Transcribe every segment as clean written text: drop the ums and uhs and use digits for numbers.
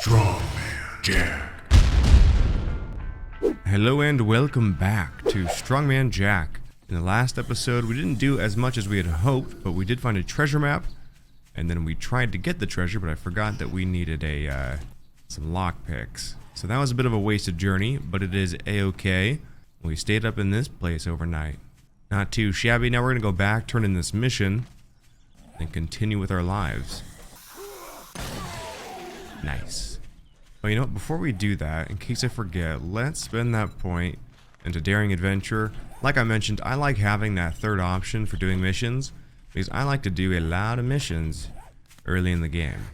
Strongman Jack. Hello and welcome back to Strongman Jack. In the last episode, we didn't do as much as we had hoped, but we did find a treasure map, and then we tried to get the treasure, but I forgot that we needed some lockpicks. So that was a bit of a wasted journey, but it is a-okay. We stayed up in this place overnight. Not too shabby. Now we're gonna go back, turn in this mission, and continue with our lives. Nice. Well, you know what? Before we do that, in case I forget, let's spend that point into Daring Adventure. Like I mentioned, I like having that third option for doing missions, because I like to do a lot of missions early in the game.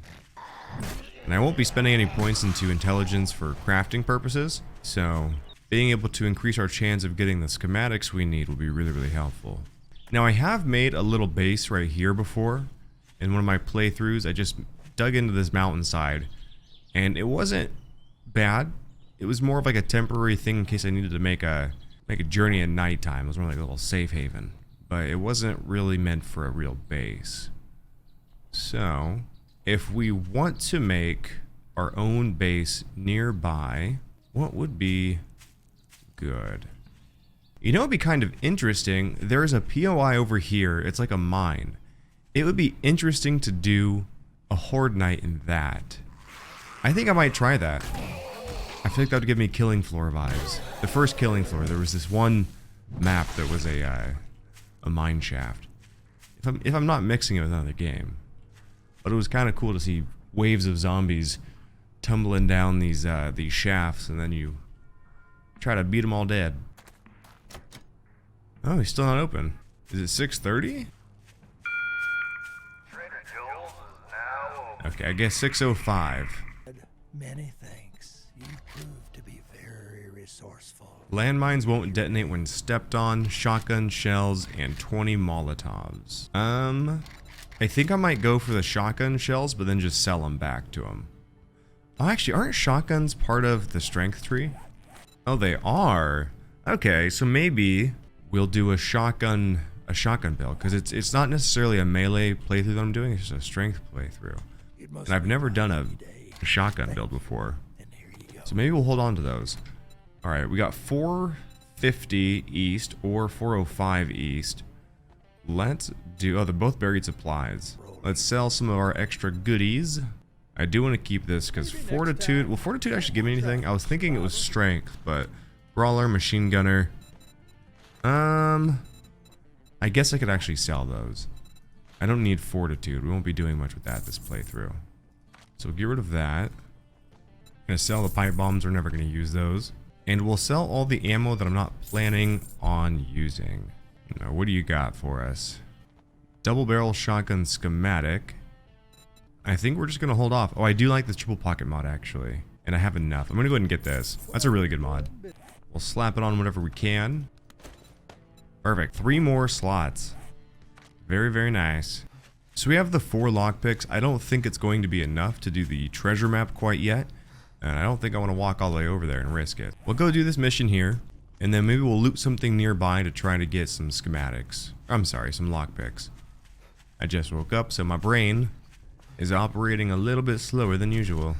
And I won't be spending any points into intelligence for crafting purposes, so being able to increase our chance of getting the schematics we need will be really, really helpful. Now, I have made a little base right here before. In one of my playthroughs, I just dug into this mountainside, and it wasn't bad. It was more of like a temporary thing in case I needed to make a journey at nighttime. It was more like a little safe haven, but it wasn't really meant for a real base. So, if we want to make our own base nearby, what would be good? You know, it'd be kind of interesting. There's a POI over here. It's like a mine. It would be interesting to do a horde night in that. I think I might try that. I feel like that would give me Killing Floor vibes. The first Killing Floor, there was this one map that was a mine shaft. If I'm not mixing it with another game. But it was kind of cool to see waves of zombies tumbling down these shafts, and then you try to beat them all dead. Oh, he's still not open. Is it 6:30? Okay, I guess 6:05. Many thanks. You proved to be very resourceful. Landmines won't detonate when stepped on, shotgun shells, and 20 Molotovs. I think I might go for the shotgun shells, but then just sell them back to him. Oh, actually, aren't shotguns part of the strength tree? Oh, they are. Okay, so maybe we'll do a shotgun build, because it's not necessarily a melee playthrough that I'm doing. It's just a strength playthrough, and I've never done a shotgun build before. So maybe we'll hold on to those. All right, we got 450 east or 405 east. Let's do, oh, they're both buried supplies. Let's sell some of our extra goodies. I do want to keep this because fortitude, will fortitude actually give me anything? I was thinking it was strength, but brawler, machine gunner. I guess I could actually sell those. I don't need fortitude. We won't be doing much with that this playthrough. So we'll get rid of that. Gonna sell the pipe bombs. We're never gonna use those. And we'll sell all the ammo that I'm not planning on using. Now, what do you got for us? Double barrel shotgun schematic. I think we're just gonna hold off. Oh, I do like this triple pocket mod actually. And I have enough. I'm gonna go ahead and get this. That's a really good mod. We'll slap it on whenever we can. Perfect. 3 more slots. Very, very nice. So we have the 4 lockpicks. I don't think it's going to be enough to do the treasure map quite yet. And I don't think I want to walk all the way over there and risk it. We'll go do this mission here. And then maybe we'll loot something nearby to try to get some schematics. I'm sorry, some lockpicks. I just woke up, so my brain is operating a little bit slower than usual.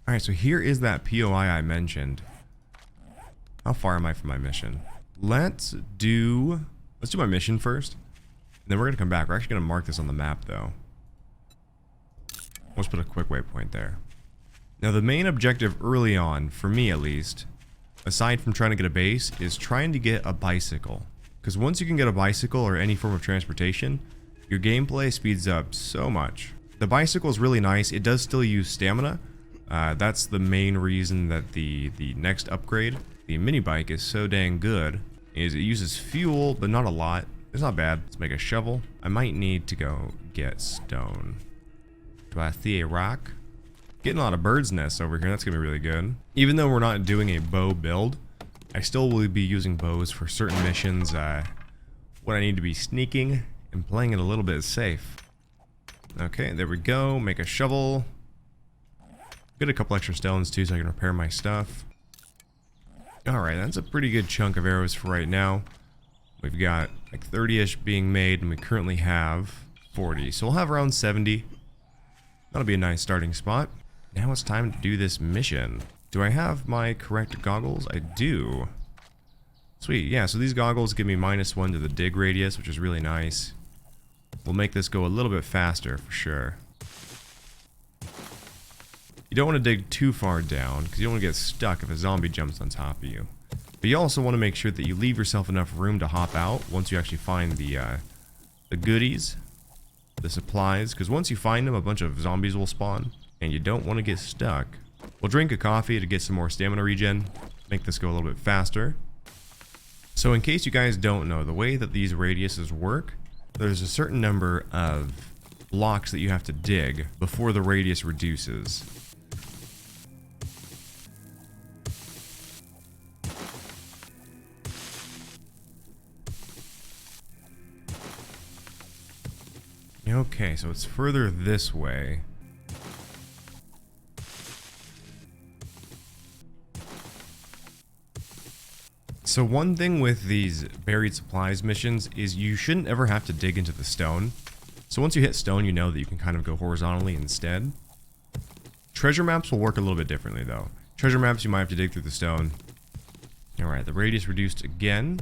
Alright, so here is that POI I mentioned. How far am I from my mission? Let's do my mission first. And then we're going to come back. We're actually going to mark this on the map, though. Let's put a quick waypoint there. Now, the main objective early on, for me at least, aside from trying to get a base, is trying to get a bicycle. Because once you can get a bicycle or any form of transportation, your gameplay speeds up so much. The bicycle is really nice. It does still use stamina. That's the main reason that the next upgrade, the mini bike, is so dang good, is it uses fuel, but not a lot. It's not bad. Let's make a shovel. I might need to go get stone. Do I see a rock? Getting a lot of bird's nests over here. That's gonna be really good. Even though we're not doing a bow build, I still will be using bows for certain missions when I need to be sneaking and playing it a little bit safe. Okay, there we go. Make a shovel. Get a couple extra stones too so I can repair my stuff. Alright, that's a pretty good chunk of arrows for right now. We've got like 30-ish being made, and we currently have 40. So we'll have around 70. That'll be a nice starting spot. Now it's time to do this mission. Do I have my correct goggles? I do. Sweet, yeah, so these goggles give me -1 to the dig radius, which is really nice. We'll make this go a little bit faster for sure. You don't want to dig too far down, because you don't want to get stuck if a zombie jumps on top of you. But you also want to make sure that you leave yourself enough room to hop out once you actually find the goodies, the supplies, because once you find them, a bunch of zombies will spawn, and you don't want to get stuck. We'll drink a coffee to get some more stamina regen, make this go a little bit faster. So in case you guys don't know, the way that these radiuses work, there's a certain number of blocks that you have to dig before the radius reduces. Okay, so it's further this way. So one thing with these buried supplies missions is you shouldn't ever have to dig into the stone. So once you hit stone, you know that you can kind of go horizontally instead. Treasure maps will work a little bit differently though. Treasure maps, you might have to dig through the stone. Alright, the radius reduced again.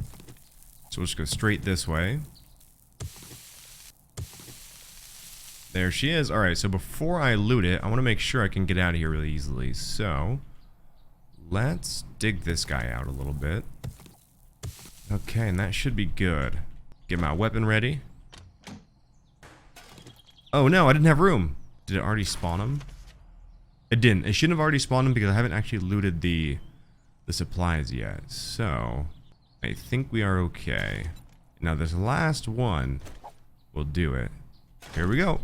So we'll just go straight this way. There she is. Alright, so before I loot it, I want to make sure I can get out of here really easily. So, let's dig this guy out a little bit. Okay, and that should be good. Get my weapon ready. Oh no, I didn't have room. Did it already spawn him? It didn't. It shouldn't have already spawned him because I haven't actually looted the supplies yet. So, I think we are okay. Now this last one will do it. Here we go.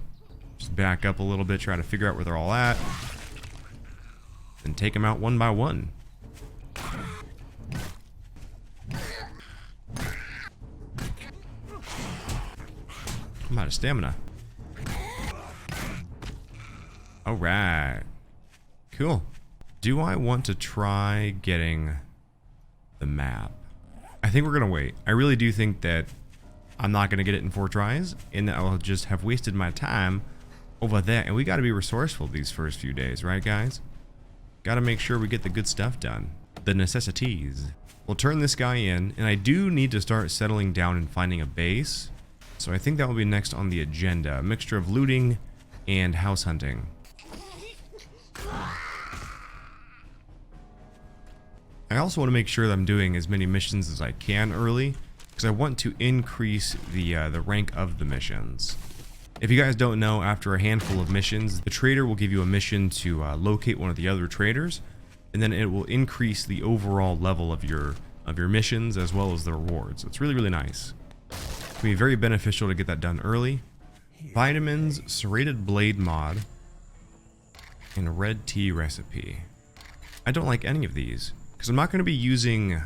Just back up a little bit, try to figure out where they're all at. And take them out one by one. I'm out of stamina. Alright. Cool. Do I want to try getting the map? I think we're going to wait. I really do think that I'm not going to get it in 4 tries, and that I'll just have wasted my time over there. And we got to be resourceful these first few days, right guys? Got to make sure we get the good stuff done. The necessities. We'll turn this guy in, and I do need to start settling down and finding a base. So I think that will be next on the agenda. A mixture of looting and house hunting. I also want to make sure that I'm doing as many missions as I can early, because I want to increase the rank of the missions. If you guys don't know, after a handful of missions, the trader will give you a mission to locate one of the other traders, and then it will increase the overall level of your missions as well as the rewards. So it's really, really nice. It can be very beneficial to get that done early. Vitamins, serrated blade mod, and red tea recipe. I don't like any of these, because I'm not going to be using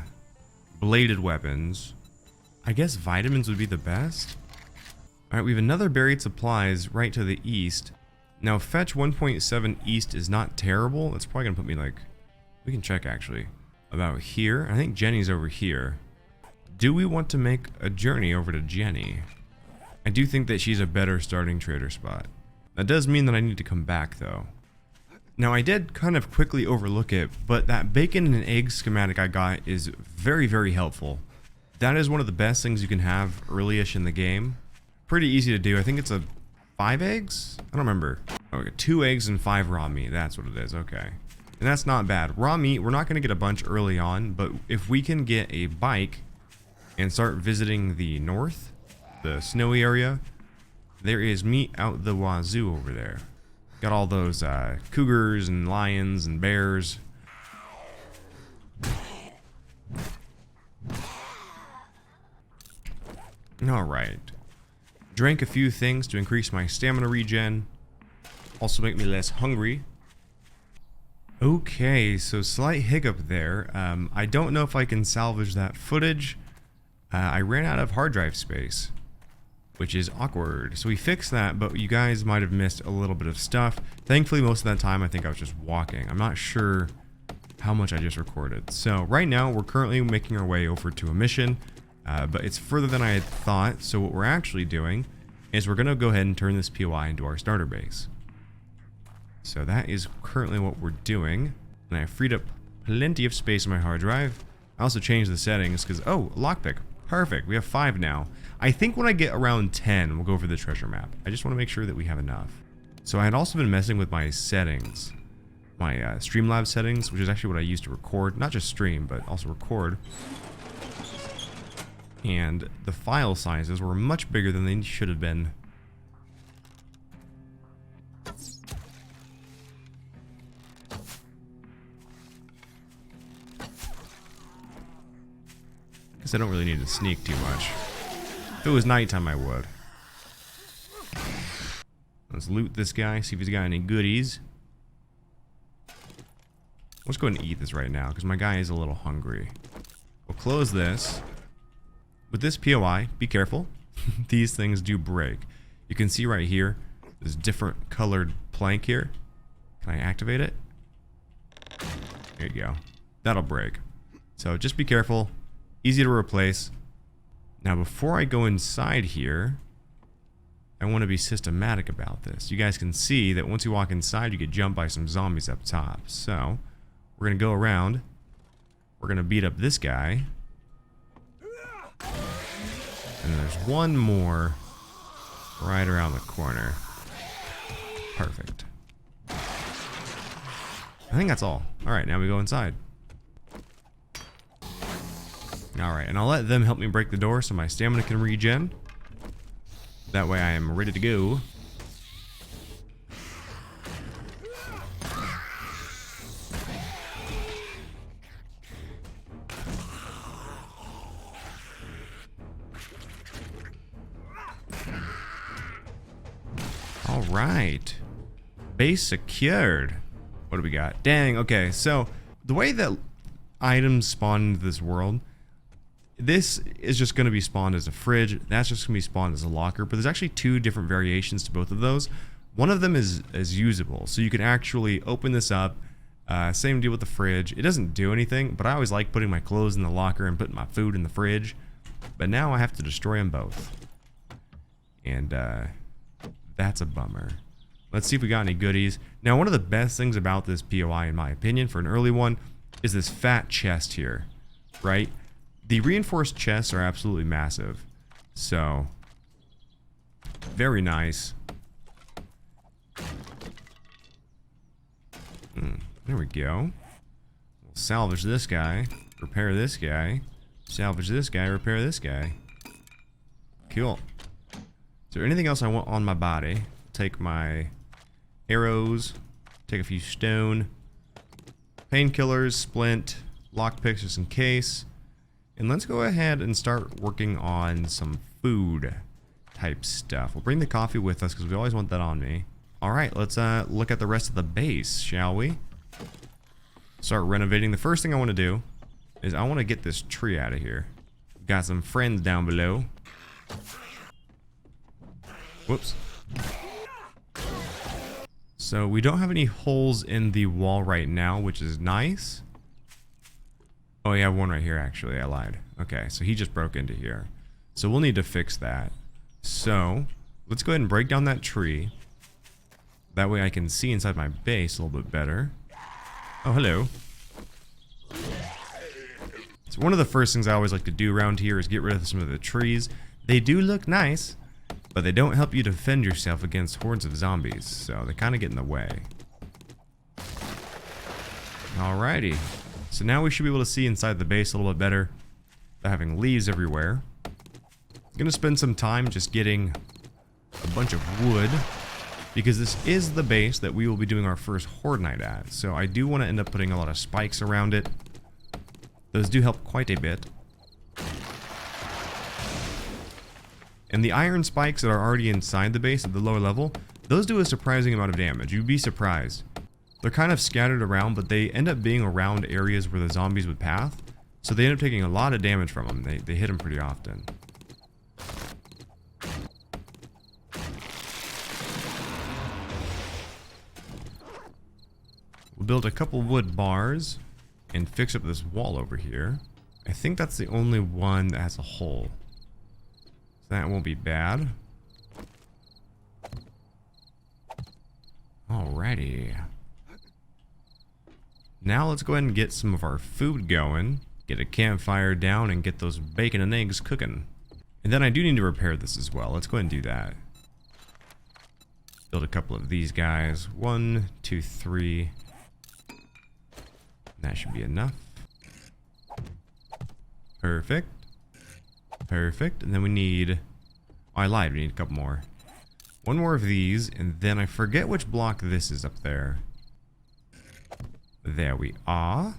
bladed weapons. I guess vitamins would be the best. Alright, we have another buried supplies right to the east. Now, fetch 1.7 east is not terrible. It's probably going to put me like... We can check actually. About here. I think Jenny's over here. Do we want to make a journey over to Jenny? I do think that she's a better starting trader spot. That does mean that I need to come back though. Now I did kind of quickly overlook it, but that bacon and egg schematic I got is very, very helpful. That is one of the best things you can have early-ish in the game. Pretty easy to do. I think it's a 5 eggs? I don't remember. Okay, 2 eggs and 5 raw meat. That's what it is. Okay. And that's not bad. Raw meat, we're not going to get a bunch early on, but if we can get a bike and start visiting the north, the snowy area, there is meat out the wazoo over there. Got all those cougars and lions and bears. Alright. Drank a few things to increase my stamina regen. Also make me less hungry. Okay, so slight hiccup there. I don't know if I can salvage that footage. I ran out of hard drive space, which is awkward. So we fixed that, but you guys might have missed a little bit of stuff. Thankfully, most of that time, I think I was just walking. I'm not sure how much I just recorded. So right now, we're currently making our way over to a mission, but it's further than I had thought. So what we're actually doing is we're going to go ahead and turn this POI into our starter base. So that is currently what we're doing. And I freed up plenty of space on my hard drive. I also changed the settings because, oh, lockpick. Perfect. We have 5 now. I think when I get around 10, we'll go over the treasure map. I just want to make sure that we have enough. So I had also been messing with my settings. My Streamlabs settings, which is actually what I use to record. Not just stream, but also record. And the file sizes were much bigger than they should have been. Guess I don't really need to sneak too much. If it was nighttime, I would. Let's loot this guy, see if he's got any goodies. Let's go ahead and eat this right now, because my guy is a little hungry. We'll close this. With this POI, be careful. These things do break. You can see right here, there's different colored plank here. Can I activate it? There you go. That'll break. So just be careful. Easy to replace. Now before I go inside here, I want to be systematic about this. You guys can see that once you walk inside, you get jumped by some zombies up top. So we're going to go around. We're going to beat up this guy. And there's one more right around the corner. Perfect. I think that's all. Alright, now we go inside. Alright, and I'll let them help me break the door so my stamina can regen. That way I am ready to go. Alright. Base secured. What do we got? Dang, okay, so the way that items spawn into this world, this is just going to be spawned as a fridge. That's just going to be spawned as a locker. But there's actually 2 different variations to both of those. One of them is usable. So you can actually open this up. Same deal with the fridge. It doesn't do anything, but I always like putting my clothes in the locker and putting my food in the fridge. But now I have to destroy them both. And that's a bummer. Let's see if we got any goodies. Now, one of the best things about this POI, in my opinion, for an early one, is this fat chest here, right? The reinforced chests are absolutely massive. So, very nice. There we go. We'll salvage this guy, repair this guy, salvage this guy, repair this guy. Cool. Is there anything else I want on my body? Take my arrows, take a few stone, painkillers, splint, lockpicks just in case. And let's go ahead and start working on some food type stuff. We'll bring the coffee with us because we always want that on me. Alright, let's look at the rest of the base, shall we? Start renovating. The first thing I want to do is I want to get this tree out of here. Got some friends down below. Whoops. So we don't have any holes in the wall right now, which is nice. Oh, yeah, one right here, actually. I lied. Okay, so he just broke into here. So we'll need to fix that. So let's go ahead and break down that tree. That way I can see inside my base a little bit better. Oh, hello. So one of the first things I always like to do around here is get rid of some of the trees. They do look nice, but they don't help you defend yourself against hordes of zombies. So they kind of get in the way. Alrighty. So now we should be able to see inside the base a little bit better without having leaves everywhere. I'm going to spend some time just getting a bunch of wood, because this is the base that we will be doing our first horde night at. So I do want to end up putting a lot of spikes around it. Those do help quite a bit. And the iron spikes that are already inside the base at the lower level, those do a surprising amount of damage. You'd be surprised. They're kind of scattered around, but they end up being around areas where the zombies would path. So they end up taking a lot of damage from them. They hit them pretty often. We'll build a couple wood bars and fix up this wall over here. I think that's the only one that has a hole. So that won't be bad. Alrighty. Now let's go ahead and get some of our food going. Get a campfire down and get those bacon and eggs cooking. And then I do need to repair this as well. Let's go ahead and do that. Build a couple of these guys. 1, 2, 3. That should be enough. Perfect. Perfect. And then we need... Oh, I lied. We need a couple more. One more of these, and then I forget which block this is up there. There we are.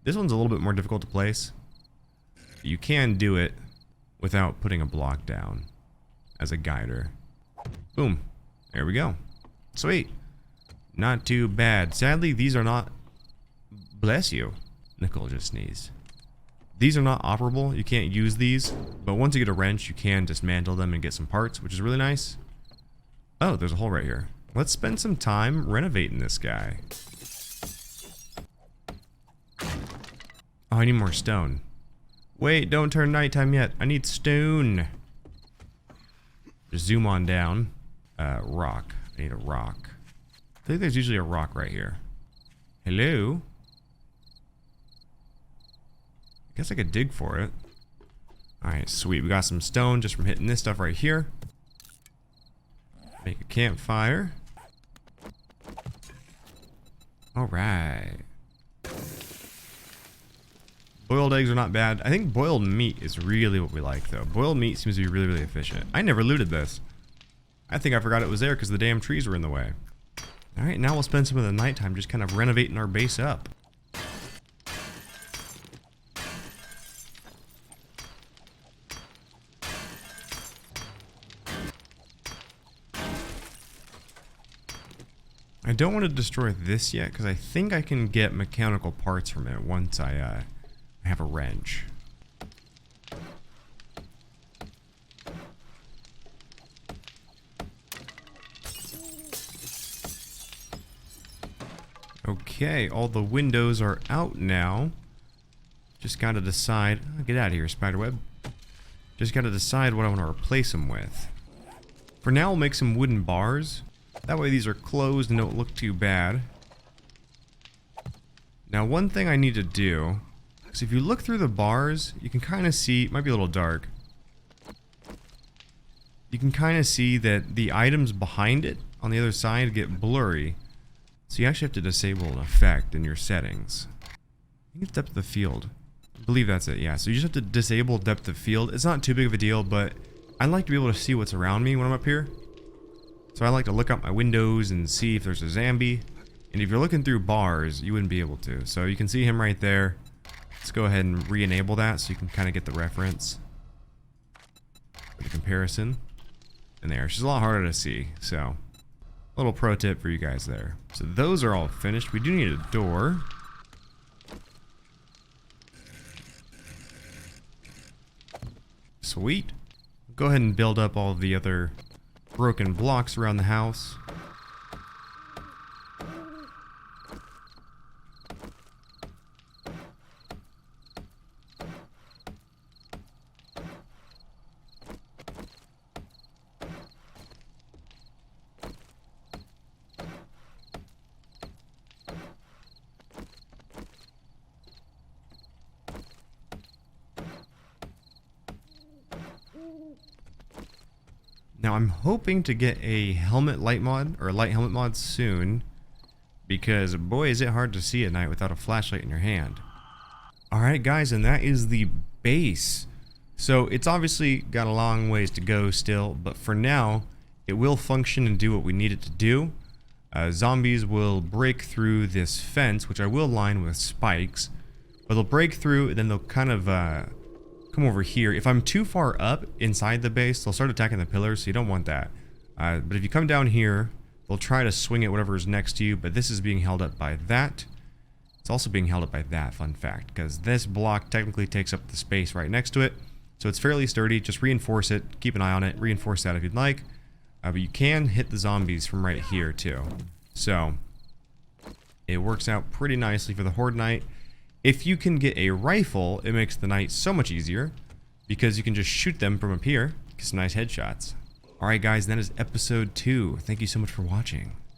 This one's a little bit more difficult to place. You can do it without putting a block down as a guider. Boom. There we go. Sweet. Not too bad. Sadly, these are not... Bless you. Nicole just sneezed. These are not operable. You can't use these. But once you get a wrench, you can dismantle them and get some parts, which is really nice. Oh, there's a hole right here. Let's spend some time renovating this guy. Oh, I need more stone. Wait, don't turn nighttime yet. I need stone. Just zoom on down. Rock. I need a rock. I think there's usually a rock right here. Hello? I guess I could dig for it. Alright, sweet. We got some stone just from hitting this stuff right here. Make a campfire. Alright. Boiled eggs are not bad. I think boiled meat is really what we like, though. Boiled meat seems to be really, really efficient. I never looted this. I think I forgot it was there because the damn trees were in the way. Alright, now we'll spend some of the nighttime just kind of renovating our base up. I don't want to destroy this yet because I think I can get mechanical parts from it once I have a wrench. Okay, all the windows are out now. Just gotta decide... Oh, get out of here, spiderweb. Just gotta decide what I want to replace them with. For now, we'll make some wooden bars. That way these are closed and don't look too bad. Now, one thing I need to do... is if you look through the bars, you can kind of see... It might be a little dark. You can kind of see that the items behind it on the other side get blurry. So you actually have to disable an effect in your settings. I think it's depth of field. I believe that's it, yeah. So you just have to disable depth of field. It's not too big of a deal, but I like to be able to see what's around me when I'm up here. So I like to look out my windows and see if there's a zombie. And if you're looking through bars, you wouldn't be able to. So you can see him right there. Let's go ahead and re-enable that so you can kind of get the reference. For the comparison. And there, it's just a lot harder to see, so... Little pro tip for you guys there. So those are all finished. We do need a door. Sweet. Go ahead and build up all the other broken blocks around the house. Now I'm hoping to get a helmet light mod, or a light helmet mod soon, because boy is it hard to see at night without a flashlight in your hand. Alright guys, and that is the base. So it's obviously got a long ways to go still, but for now it will function and do what we need it to do. Zombies will break through this fence, which I will line with spikes, but they'll break through and then they'll kind of come over here. If I'm too far up inside the base, they'll start attacking the pillars, so you don't want that. But if you come down here, they'll try to swing at whatever is next to you, but this is being held up by that. It's also being held up by that, fun fact, because this block technically takes up the space right next to it, so it's fairly sturdy. Just reinforce it, keep an eye on it, reinforce that if you'd like. But you can hit the zombies from right here too. So it works out pretty nicely for the Horde Knight. If you can get a rifle, it makes the night so much easier because you can just shoot them from up here, get some nice headshots. Alright guys, that is episode 2. Thank you so much for watching.